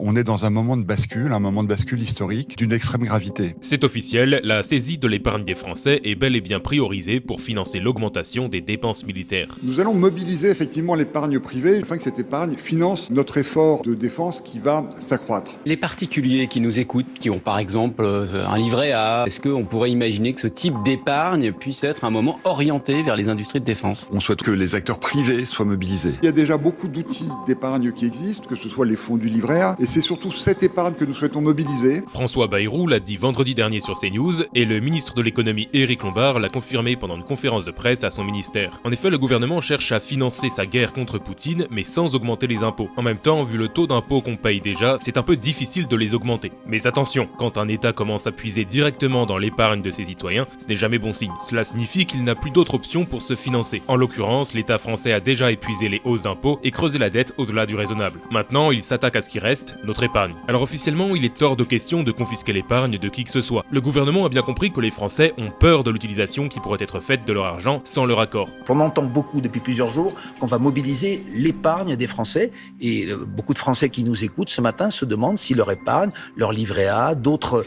On est dans un moment de bascule historique d'une extrême gravité. C'est officiel, la saisie de l'épargne des Français est bel et bien priorisée pour financer l'augmentation des dépenses militaires. Nous allons mobiliser effectivement l'épargne privée afin que cette épargne finance notre effort de défense qui va s'accroître. Les particuliers qui nous écoutent, qui ont par exemple un livret A, est-ce qu'on pourrait imaginer que ce type d'épargne puisse être un moment orienté vers les industries de défense? On souhaite que les acteurs privés soient mobilisés. Il y a déjà beaucoup d'outils d'épargne qui existent, que ce soit les fonds du livret A, et c'est surtout cette épargne que nous souhaitons mobiliser. François Bayrou l'a dit vendredi dernier sur CNews, et le ministre de l'économie Éric Lombard l'a confirmé pendant une conférence de presse à son ministère. En effet, le gouvernement cherche à financer sa guerre contre Poutine, mais sans augmenter les impôts. En même temps, vu le taux d'impôts qu'on paye déjà, c'est un peu difficile de les augmenter. Mais attention, quand un État commence à puiser directement dans l'épargne de ses citoyens, ce n'est jamais bon signe. Cela signifie qu'il n'a plus d'autre option pour se financer. En l'occurrence, l'État français a déjà épuisé les hausses d'impôts et creusé la dette au-delà du raisonnable. Maintenant, il s'attaque à ce qui reste, notre épargne. Alors officiellement, il est hors de question de confisquer l'épargne de qui que ce soit. Le gouvernement a bien compris que les Français ont peur de l'utilisation qui pourrait être faite de leur argent sans leur accord. On entend beaucoup depuis plusieurs jours qu'on va mobiliser l'épargne des Français et beaucoup de Français qui nous écoutent ce matin se demandent si leur épargne, leur livret A, d'autres...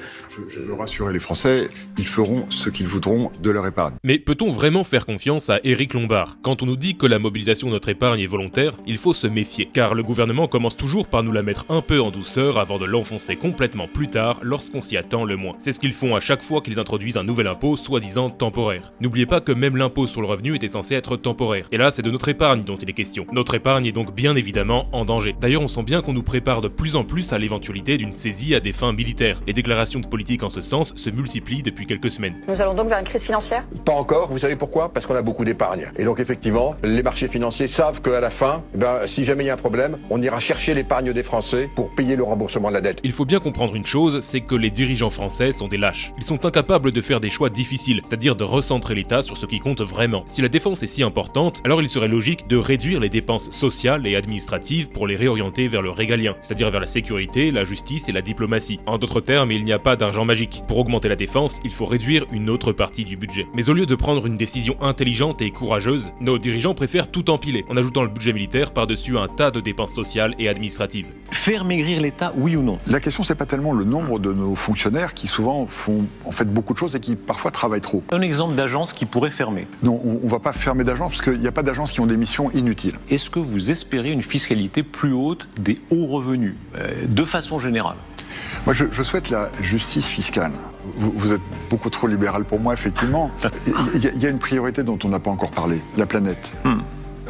Je veux rassurer les Français, ils feront ce qu'ils voudront de leur épargne. Mais peut-on vraiment faire confiance à Éric Lombard? Quand on nous dit que la mobilisation de notre épargne est volontaire, il faut se méfier, car le gouvernement commence toujours par nous la mettre un peu en douceur avant de l'enfoncer complètement plus tard lorsqu'on s'y attend le moins. C'est ce qu'ils font à chaque fois qu'ils introduisent un nouvel impôt soi-disant temporaire. N'oubliez pas que même l'impôt sur le revenu était censé être temporaire. Et là, c'est de notre épargne dont il est question. Notre épargne est donc bien évidemment en danger. D'ailleurs, on sent bien qu'on nous prépare de plus en plus à l'éventualité d'une saisie à des fins militaires. Les déclarations de politique en ce sens se multiplient depuis quelques semaines. Nous allons donc vers une crise financière? Pas encore, vous savez pourquoi? Parce qu'on a beaucoup d'épargne. Et donc effectivement, les marchés financiers savent qu'à la fin, si jamais il y a un problème, on ira chercher l'épargne des Français pour payer le remboursement de la dette. Il faut bien comprendre une chose, c'est que les dirigeants français sont des lâches. Ils sont incapables de faire des choix difficiles, c'est-à-dire de recentrer l'État sur ce qui compte vraiment. Si la défense est si importante, alors il serait logique de réduire les dépenses sociales et administratives pour les réorienter vers le régalien, c'est-à-dire vers la sécurité, la justice et la diplomatie. En d'autres termes, il n'y a pas d'argent magique. Pour augmenter la défense, il faut réduire une autre partie du budget. Mais au lieu de prendre une décision intelligente et courageuse, nos dirigeants préfèrent tout empiler, en ajoutant le budget militaire par-dessus un tas de dépenses sociales et administratives. Faire maigrir l'État, oui ou non? La question, c'est pas tellement le nombre de nos fonctionnaires qui souvent font en fait beaucoup de choses et qui parfois travaillent trop. Un exemple d'agence qui pourrait fermer. Non, on va pas fermer d'agences parce qu'il n'y a pas d'agences qui ont des missions inutiles. Est-ce que vous espérez une fiscalité plus haute des hauts revenus, de façon générale? Moi, je souhaite la justice fiscale. Vous êtes beaucoup trop libéral pour moi, effectivement. Il y a une priorité dont on n'a pas encore parlé, la planète.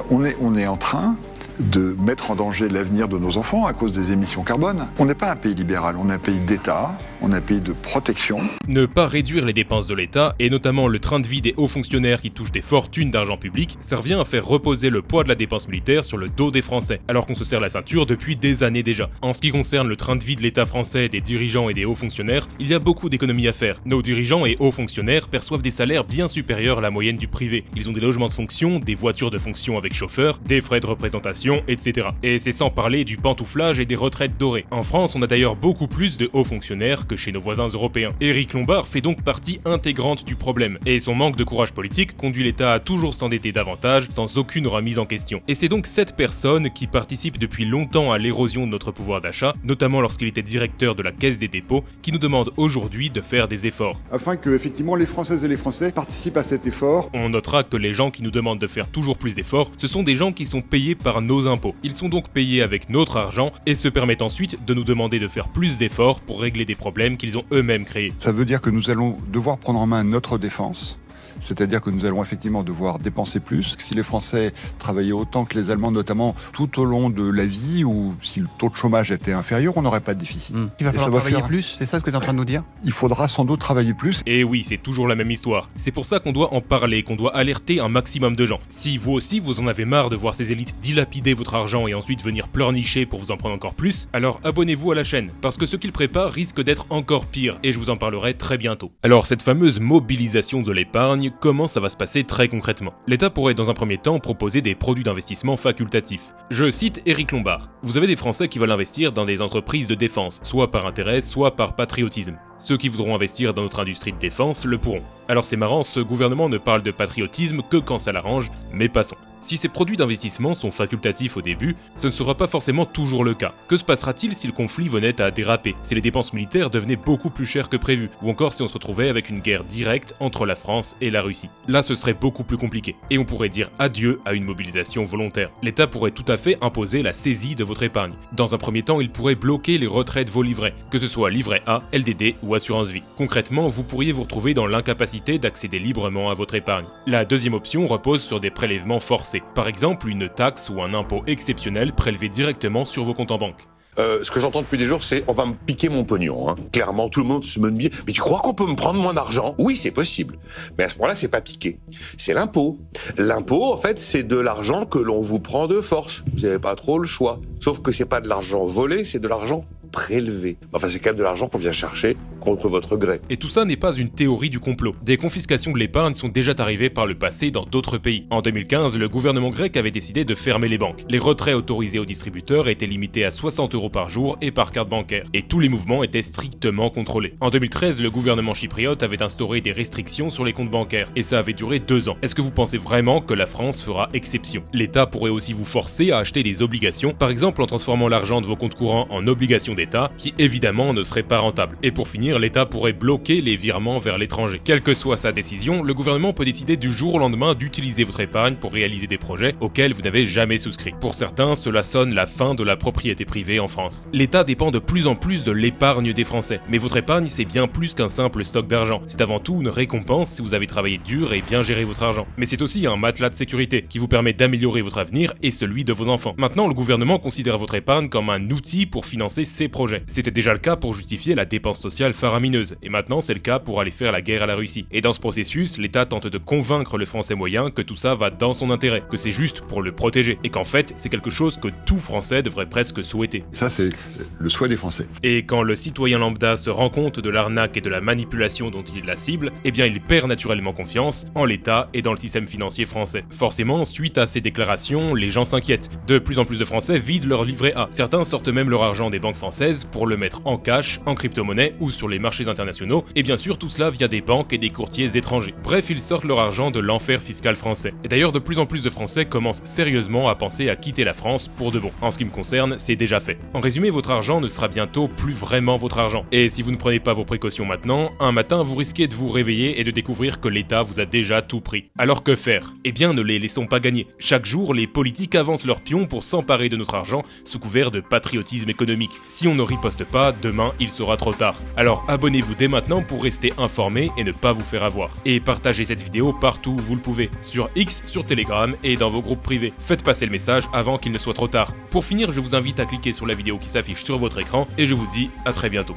On est en train de mettre en danger l'avenir de nos enfants à cause des émissions carbone. On n'est pas un pays libéral, on est un pays d'État, on est un pays de protection. Ne pas réduire les dépenses de l'État, et notamment le train de vie des hauts fonctionnaires qui touchent des fortunes d'argent public, ça revient à faire reposer le poids de la dépense militaire sur le dos des Français, alors qu'on se serre la ceinture depuis des années déjà. En ce qui concerne le train de vie de l'État français, des dirigeants et des hauts fonctionnaires, il y a beaucoup d'économies à faire. Nos dirigeants et hauts fonctionnaires perçoivent des salaires bien supérieurs à la moyenne du privé. Ils ont des logements de fonction, des voitures de fonction avec chauffeur, des frais de représentation, etc. Et c'est sans parler du pantouflage et des retraites dorées. En France, on a d'ailleurs beaucoup plus de hauts fonctionnaires que chez nos voisins européens. Éric Lombard fait donc partie intégrante du problème. Et son manque de courage politique conduit l'État à toujours s'endetter davantage, sans aucune remise en question. Et c'est donc cette personne qui participe depuis longtemps à l'érosion de notre pouvoir d'achat, notamment lorsqu'il était directeur de la Caisse des dépôts, qui nous demande aujourd'hui de faire des efforts. Afin que, effectivement, les Françaises et les Français participent à cet effort. On notera que les gens qui nous demandent de faire toujours plus d'efforts, ce sont des gens qui sont payés par nos impôts. Ils sont donc payés avec notre argent et se permettent ensuite de nous demander de faire plus d'efforts pour régler des problèmes qu'ils ont eux-mêmes créés. Ça veut dire que nous allons devoir prendre en main notre défense. C'est-à-dire que nous allons effectivement devoir dépenser plus. Si les Français travaillaient autant que les Allemands, notamment tout au long de la vie, ou si le taux de chômage était inférieur, on n'aurait pas de déficit. Il va falloir travailler plus, c'est ça ce que tu es en train de nous dire? Il faudra sans doute travailler plus. Et oui, c'est toujours la même histoire. C'est pour ça qu'on doit en parler, qu'on doit alerter un maximum de gens. Si vous aussi, vous en avez marre de voir ces élites dilapider votre argent et ensuite venir pleurnicher pour vous en prendre encore plus, alors abonnez-vous à la chaîne, parce que ce qu'ils préparent risque d'être encore pire, et je vous en parlerai très bientôt. Alors cette fameuse mobilisation de l'épargne, comment ça va se passer très concrètement? L'État pourrait dans un premier temps proposer des produits d'investissement facultatifs. Je cite Éric Lombard. Vous avez des Français qui veulent investir dans des entreprises de défense, soit par intérêt, soit par patriotisme. Ceux qui voudront investir dans notre industrie de défense le pourront. Alors c'est marrant, ce gouvernement ne parle de patriotisme que quand ça l'arrange, mais passons. Si ces produits d'investissement sont facultatifs au début, ce ne sera pas forcément toujours le cas. Que se passera-t-il si le conflit venait à déraper, si les dépenses militaires devenaient beaucoup plus chères que prévu, ou encore si on se retrouvait avec une guerre directe entre la France et la Russie? Là, ce serait beaucoup plus compliqué, et on pourrait dire adieu à une mobilisation volontaire. L'État pourrait tout à fait imposer la saisie de votre épargne. Dans un premier temps, il pourrait bloquer les retraits de vos livrets, que ce soit livret A, LDD ou assurance vie. Concrètement, vous pourriez vous retrouver dans l'incapacité d'accéder librement à votre épargne. La deuxième option repose sur des prélèvements forcés, par exemple une taxe ou un impôt exceptionnel prélevé directement sur vos comptes en banque. Ce que j'entends depuis des jours, c'est on va me piquer mon pognon. Hein. Clairement, tout le monde se me dit « Mais tu crois qu'on peut me prendre moins d'argent ?» Oui, c'est possible. Mais à ce moment-là, c'est pas piqué. C'est l'impôt. L'impôt, en fait, c'est de l'argent que l'on vous prend de force. Vous n'avez pas trop le choix. Sauf que c'est pas de l'argent volé, c'est de l'argent prélevé. Enfin, c'est quand même de l'argent qu'on vient chercher contre votre gré. Et tout ça n'est pas une théorie du complot. Des confiscations de l'épargne sont déjà arrivées par le passé dans d'autres pays. En 2015, le gouvernement grec avait décidé de fermer les banques. Les retraits autorisés aux distributeurs étaient limités à 60 € par jour et par carte bancaire. Et tous les mouvements étaient strictement contrôlés. En 2013, le gouvernement chypriote avait instauré des restrictions sur les comptes bancaires. Et ça avait duré 2 ans. Est-ce que vous pensez vraiment que la France fera exception? L'État pourrait aussi vous forcer à acheter des obligations, par exemple en transformant l'argent de vos comptes courants en obligations d'État, qui évidemment ne seraient pas rentables. Et pour finir, l'État pourrait bloquer les virements vers l'étranger. Quelle que soit sa décision, le gouvernement peut décider du jour au lendemain d'utiliser votre épargne pour réaliser des projets auxquels vous n'avez jamais souscrit. Pour certains, cela sonne la fin de la propriété privée en France. L'État dépend de plus en plus de l'épargne des Français. Mais votre épargne, c'est bien plus qu'un simple stock d'argent. C'est avant tout une récompense si vous avez travaillé dur et bien géré votre argent. Mais c'est aussi un matelas de sécurité qui vous permet d'améliorer votre avenir et celui de vos enfants. Maintenant, le gouvernement considère votre épargne comme un outil pour financer ses projets. C'était déjà le cas pour justifier la dépense sociale faramineuse, et maintenant c'est le cas pour aller faire la guerre à la Russie. Et dans ce processus, l'État tente de convaincre le Français moyen que tout ça va dans son intérêt, que c'est juste pour le protéger, et qu'en fait, c'est quelque chose que tout Français devrait presque souhaiter. Ça, c'est le souhait des Français. Et quand le citoyen lambda se rend compte de l'arnaque et de la manipulation dont il est la cible, eh bien il perd naturellement confiance en l'État et dans le système financier français. Forcément, suite à ces déclarations, les gens s'inquiètent. De plus en plus de Français vident leur livret A. Certains sortent même leur argent des banques françaises pour le mettre en cash, en crypto-monnaie ou sur les marchés internationaux, et bien sûr tout cela via des banques et des courtiers étrangers. Bref, ils sortent leur argent de l'enfer fiscal français. Et d'ailleurs, de plus en plus de Français commencent sérieusement à penser à quitter la France pour de bon. En ce qui me concerne, c'est déjà fait. En résumé, votre argent ne sera bientôt plus vraiment votre argent. Et si vous ne prenez pas vos précautions maintenant, un matin vous risquez de vous réveiller et de découvrir que l'État vous a déjà tout pris. Alors que faire? Eh bien, ne les laissons pas gagner. Chaque jour, les politiques avancent leurs pions pour s'emparer de notre argent sous couvert de patriotisme économique. Si on ne riposte pas, demain il sera trop tard. Alors abonnez-vous dès maintenant pour rester informé et ne pas vous faire avoir. Et partagez cette vidéo partout où vous le pouvez, sur X, sur Telegram et dans vos groupes privés. Faites passer le message avant qu'il ne soit trop tard. Pour finir, je vous invite à cliquer sur la vidéo qui s'affiche sur votre écran et je vous dis à très bientôt.